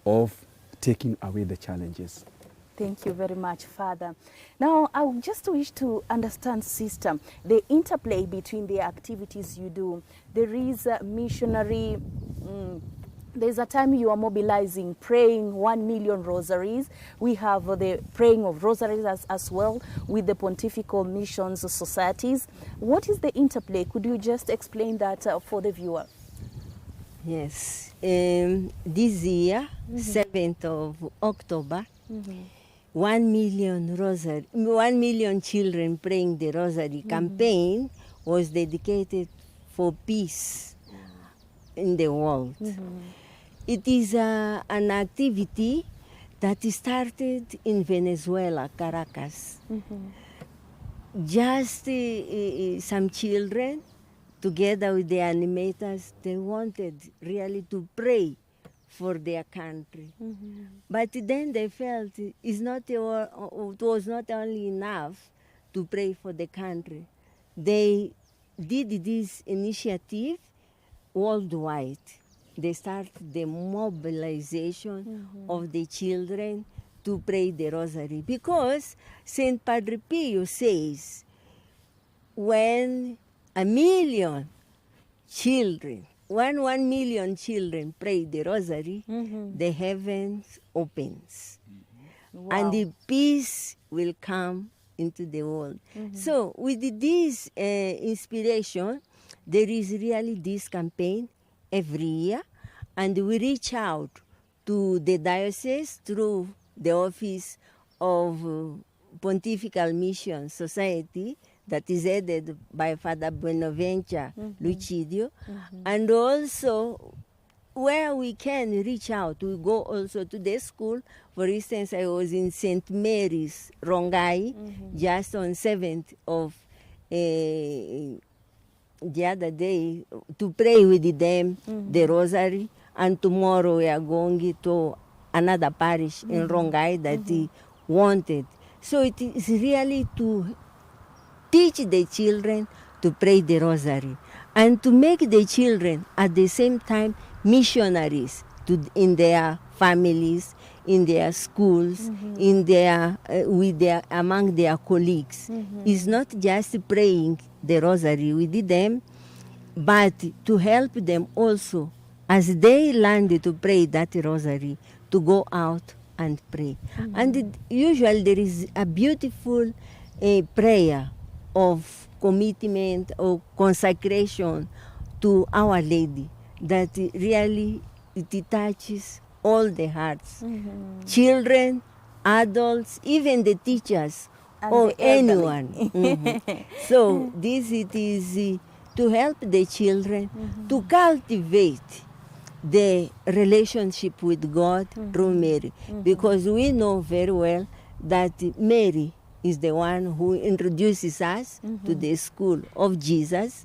of taking away the challenges. Thank you very much, Father. Now, I would just wish to understand, Sister, the interplay between the activities you do. There is a missionary, there's a time you are mobilizing, praying 1 million rosaries. We have the praying of rosaries as well with the Pontifical Missions Societies. What is the interplay? Could you just explain that for the viewer? Yes. This year, 7th of October, 1 million children praying the Rosary campaign was dedicated for peace in the world. It is an activity that started in Venezuela, Caracas. Just some children, together with the animators, they wanted really to pray for their country. But then they felt it was not only enough to pray for the country. They did this initiative worldwide. They started the mobilization of the children to pray the Rosary. Because St. Padre Pio says, when 1 million children, 1 million children pray the Rosary, the heavens opens. And the peace will come into the world. So with this inspiration, there is really this campaign every year, and we reach out to the diocese through the office of Pontifical Mission Society that is headed by Father Buenaventure Lucidio, and also where we can reach out, we go also to the school. For instance, I was in St. Mary's, Rongai, just on 7th of the other day to pray with them the Rosary, and tomorrow we are going to another parish in Rongai that he wanted. So it is really to teach the children to pray the Rosary and to make the children at the same time missionaries in their families, in their schools, in their among their colleagues. It's not just praying the Rosary with them, but to help them also as they learn to pray that Rosary, to go out and pray. And usually there is a beautiful prayer of commitment or consecration to Our Lady that really it touches all the hearts. Children, adults, even the teachers, And or the elderly. anyone. So this it is to help the children to cultivate the relationship with God through Mary, because we know very well that Mary is the one who introduces us to the school of Jesus,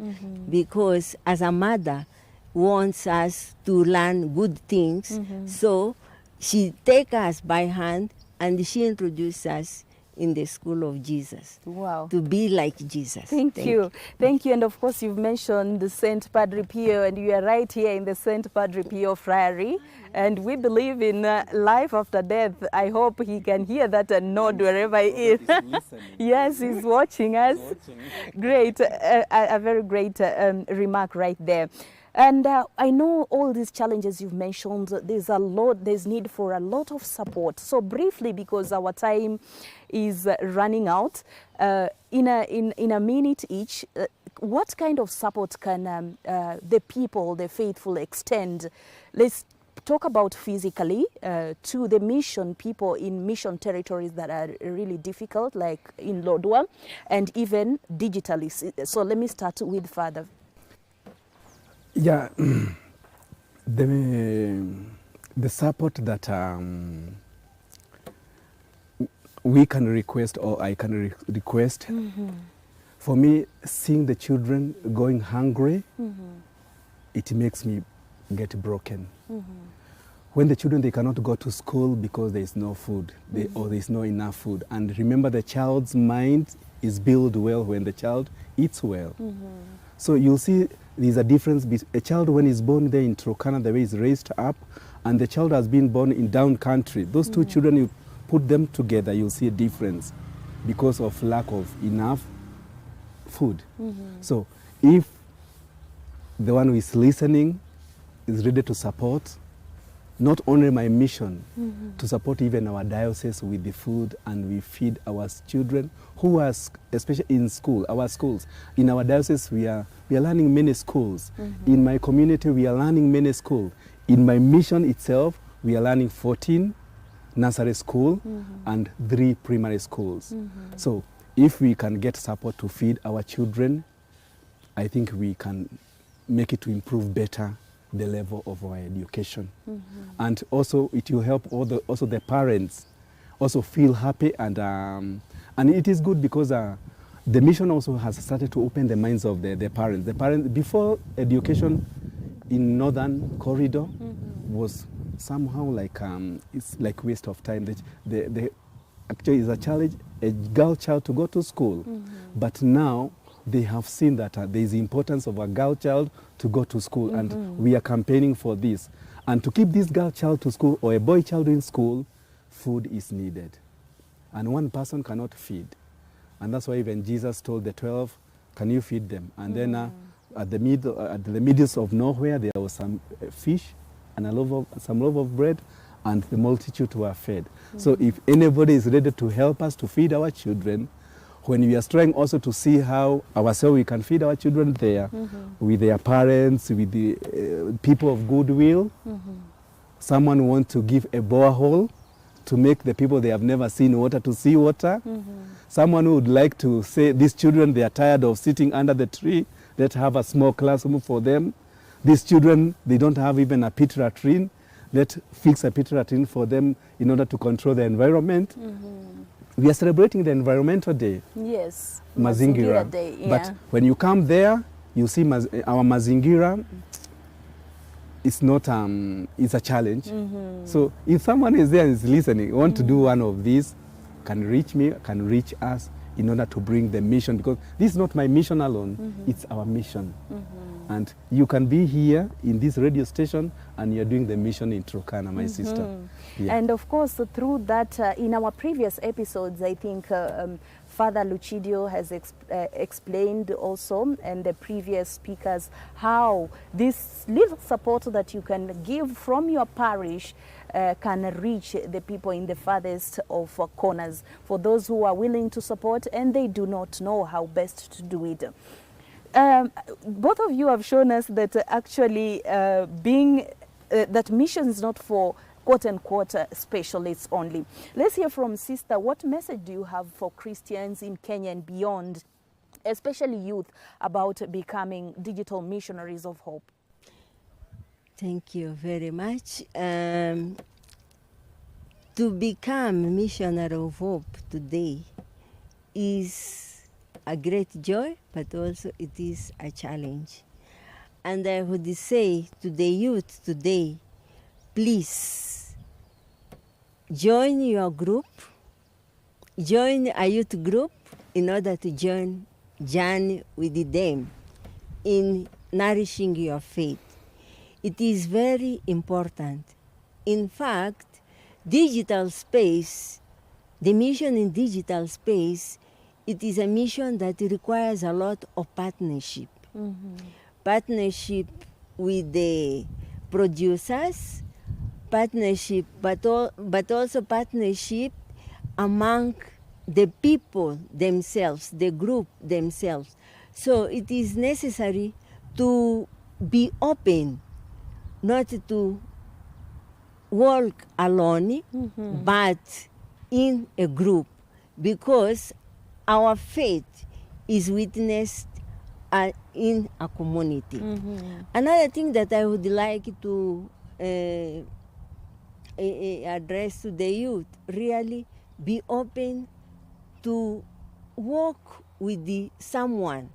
because as a mother wants us to learn good things, so she takes us by hand and she introduces us in the school of Jesus, Wow. to be like Jesus. Thank you. Thank you. And of course, you've mentioned the St. Padre Pio, and you are right here in the St. Padre Pio Friary. And we believe in life after death. I hope he can hear that and nod wherever he is. Yes, he's watching us. Great. A very great remark right there. And I know all these challenges you've mentioned, there's need for a lot of support. So briefly, because our time is running out, in a minute each, what kind of support can the people, the faithful, extend? Let's talk about physically to the mission people in mission territories that are really difficult, like in Lodwar, and even digitally. So let me start with Father. Yeah, the support that we can request, or I can request, for me, seeing the children going hungry, it makes me get broken. When the children, they cannot go to school because there is no food, or there is no enough food. And remember, the child's mind is built well when the child eats well. So you'll see there's a difference between a child when he's born there in Turkana, the way he's raised up, and the child has been born in down country. Those two children, you put them together, you'll see a difference because of lack of enough food. So if the one who is listening is ready to support, not only my mission, to support even our diocese with the food, and we feed our children who are, especially in school, our schools. In our diocese, we are learning many schools. In my community, we are learning many schools. In my mission itself, we are learning 14 nursery school and 3 primary schools. So if we can get support to feed our children, I think we can make it to improve better the level of our education. And also it will help also the parents also feel happy, and it is good because the mission also has started to open the minds of the parents. The parents, before, education in Northern Corridor was somehow like it's like waste of time. Actually is a challenge, a girl child to go to school, but now they have seen that there is the importance of a girl child to go to school, and we are campaigning for this. And to keep this girl child to school or a boy child in school, food is needed. And one person cannot feed. And that's why even Jesus told the 12, can you feed them? And then at the middle of nowhere, there was some fish and some loaf of bread, and the multitude were fed. So if anybody is ready to help us to feed our children, when we are trying also to see how ourselves we can feed our children there, with their parents, with the people of goodwill. Someone wants to give a borehole to make the people they have never seen water to see water. Someone would like to say, these children, they are tired of sitting under the tree, let's have a small classroom for them. These children, they don't have even a pit latrine, let's fix a pit latrine for them in order to control the environment. We are celebrating the Environmental Day. Yes. Mazingira Day, yeah. But when you come there, you see our Mazingira, it's not, it's a challenge. So if someone is there and is listening, want to do one of these, can reach me, can reach us in order to bring the mission, because this is not my mission alone, it's our mission. And you can be here in this radio station and you're doing the mission in Turkana, my sister. Yeah. And of course, through that, in our previous episodes, I think Father Lucidio has explained also, and the previous speakers, how this little support that you can give from your parish can reach the people in the farthest of corners, for those who are willing to support and they do not know how best to do it. Both of you have shown us that actually that mission is not for quote-unquote specialists only. Let's hear from Sister. What message do you have for Christians in Kenya and beyond, especially youth, about becoming digital missionaries of hope? Thank you very much. To become missionary of hope today is a great joy, but also it is a challenge. And I would say to the youth today, please join your group join a youth group in order to journey with them in nourishing your faith. It is very important. In fact, digital space, the mission in digital space, it is a mission that requires a lot of partnership. Partnership with the producers, partnership, but also partnership among the people themselves, the group themselves. So it is necessary to be open, not to walk alone, but in a group, because our faith is witnessed in a community. Another thing that I would like to address to the youth, really be open to walk with someone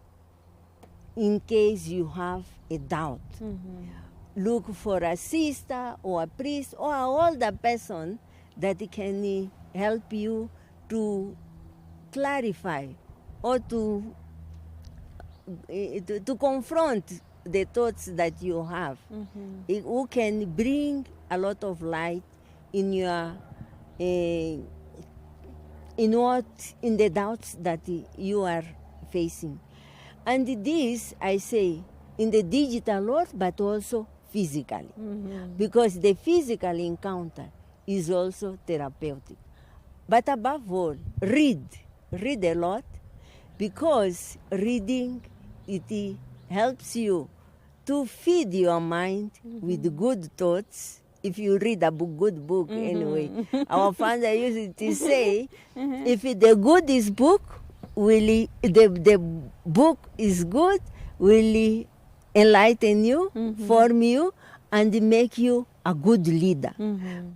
in case you have a doubt. Look for a sister or a priest or an older person that can help you to clarify or to confront the thoughts that you have, who can bring a lot of light in your in the doubts that you are facing. And this, I say, in the digital world, but also physically, because the physical encounter is also therapeutic. But above all, read a lot, because reading, it helps you to feed your mind with good thoughts. If you read a good book, anyway. Our father used to say, if the good is book, the book is good, will enlighten you, form you, and make you a good leader.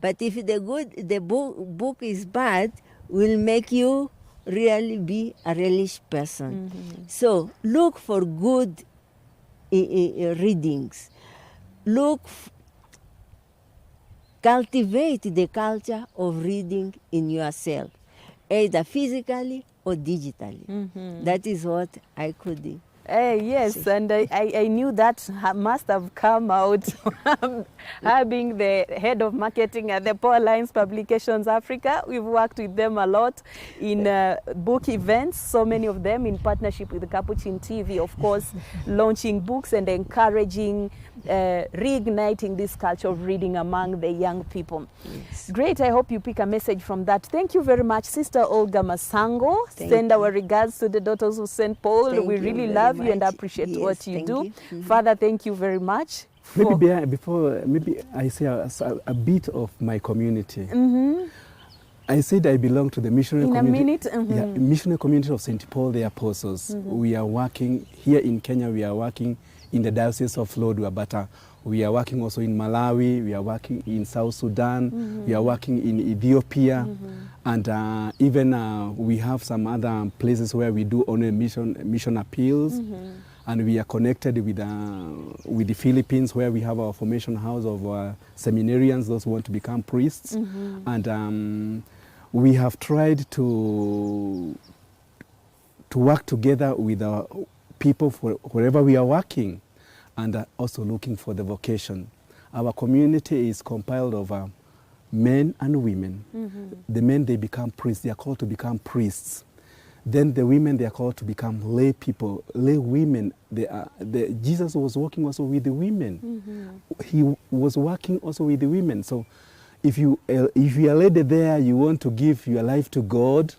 But if the book is bad, will make you really be a religious person. So look for good readings. Cultivate the culture of reading in yourself, either physically or digitally. That is what I could do. Yes, and I knew that must have come out her being the head of marketing at the Paul Lines Publications Africa. We've worked with them a lot in book events, so many of them in partnership with the Capuchin TV, of course, launching books and encouraging, reigniting this culture of reading among the young people. Yes. Great, I hope you pick a message from that. Thank you very much, Sister Olga Masango. Send our regards to the Daughters of St. Paul. We really love you and appreciate what you do. Father, thank you very much. Maybe before I say a bit of my community. I said I belong to the missionary community. Missionary community of St. Paul the Apostles. We are working here in Kenya. We are working in the Diocese of Lodwar, but we are working also in Malawi. We are working in South Sudan. We are working in Ethiopia, and even we have some other places where we do only mission appeals. And we are connected with the Philippines, where we have our formation house of seminarians, those who want to become priests. And we have tried to work together with our people for wherever we are working, and also looking for the vocation. Our community is compiled of men and women. The men, they become priests. They are called to become priests. Then the women, they are called to become lay people, lay women. Jesus was working also with the women. He was working also with the women. So if you are led there, you want to give your life to God,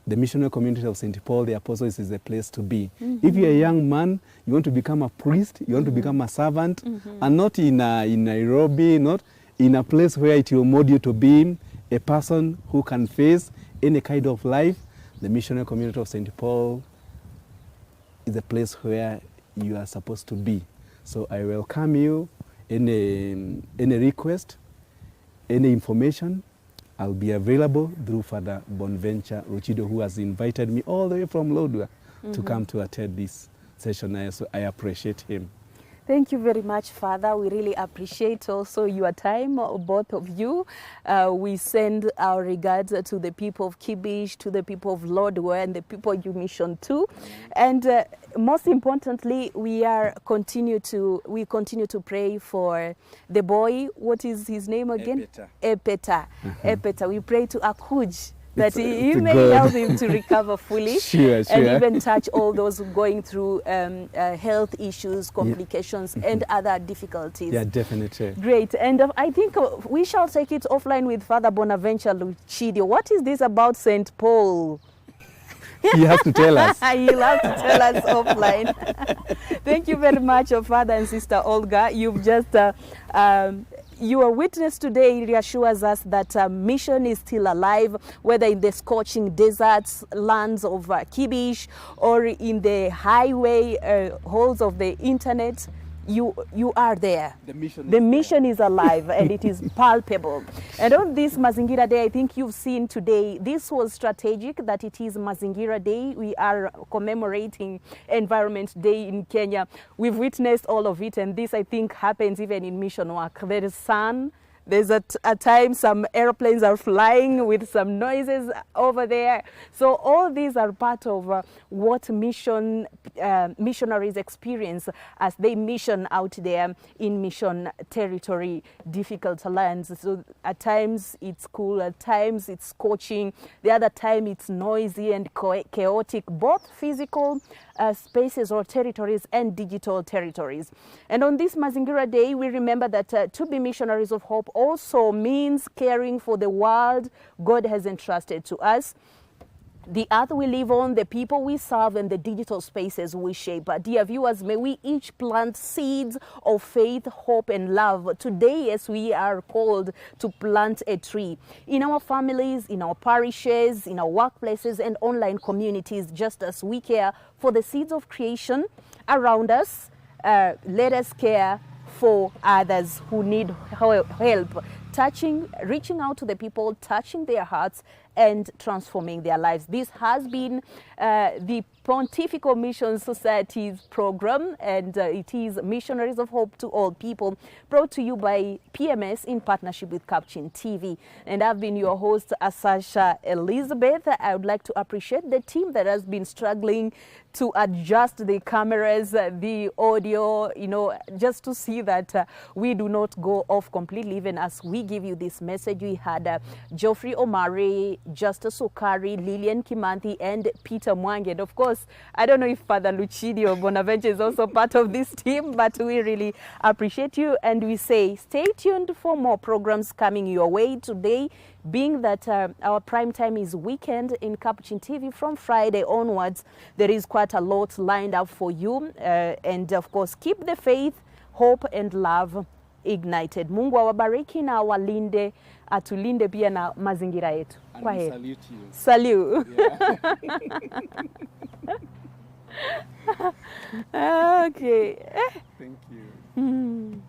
the missionary community of St. Paul the Apostles is the place to be. If you're a young man, you want to become a priest, you want to become a servant, and not in Nairobi, not in a place where it will mold you to be a person who can face any kind of life. The missionary community of St. Paul is the place where you are supposed to be. So I welcome you. Any request, any information, I'll be available through Father Bonventure Ruchido, who has invited me all the way from Lodwar to come to attend this session. So I appreciate him. Thank you very much, Father. We really appreciate also your time, both of you. We send our regards to the people of Kibish, to the people of Lodwar, and the people you mission to. And most importantly, we continue to pray for the boy. What is his name again? Epeta. Epeta. We pray to Akuj, that he may good. help him to recover fully. Sure. And even touch all those going through health issues, complications, and other difficulties. Yeah, definitely. Great. And I think we shall take it offline with Father Bonaventure Lucidio. What is this about St. Paul? You have to tell us. You'll have to tell us offline. Thank you very much, Father and Sister Olga. You've just your witness today reassures us that mission is still alive, whether in the scorching deserts, lands of Kibish, or in the highway halls of the internet. You are there. The mission is alive and it is palpable. And on this Mazingira Day, I think you've seen today, this was strategic that it is Mazingira Day. We are commemorating Environment Day in Kenya. We've witnessed all of it, and this, I think, happens even in mission work. There is sun. There's at times some airplanes are flying with some noises over there. So all these are part of what missionaries experience as they mission out there in mission territory, difficult lands. So at times it's cool, at times it's scorching, the other time it's noisy and chaotic, both physical spaces or territories and digital territories. And on this Mazingira Day, we remember that to be missionaries of hope also means caring for the world God has entrusted to us, the earth we live on, the people we serve, and the digital spaces we shape. Dear viewers, may we each plant seeds of faith, hope, and love. Today, as we are called to plant a tree in our families, in our parishes, in our workplaces, and online communities, just as we care for the seeds of creation around us, let us care for others who need help, reaching out to the people, touching their hearts, and transforming their lives. This has been the Pontifical Mission Society's program, and it is Missionaries of Hope to All People, brought to you by PMS in partnership with Capuchin TV. And I've been your host, Asasha Elizabeth. I would like to appreciate the team that has been struggling to adjust the cameras, the audio, just to see that we do not go off completely. Even as we give you this message, we had Geoffrey Omari, Justice Okari, Lillian Kimanthi, and Peter Mwangi. And of course, I don't know if Father Lucidio Bonaventure is also part of this team, but we really appreciate you. And we say stay tuned for more programs coming your way today, being that our prime time is weekend in Capuchin TV. From Friday onwards, there is quite a lot lined up for you. And of course, keep the faith, hope, and love ignited. Mungu awabariki na walinde, atulinde pia na mazingira yetu. Kwa heri. Salute you. Salute. Yeah. Okay. Thank you.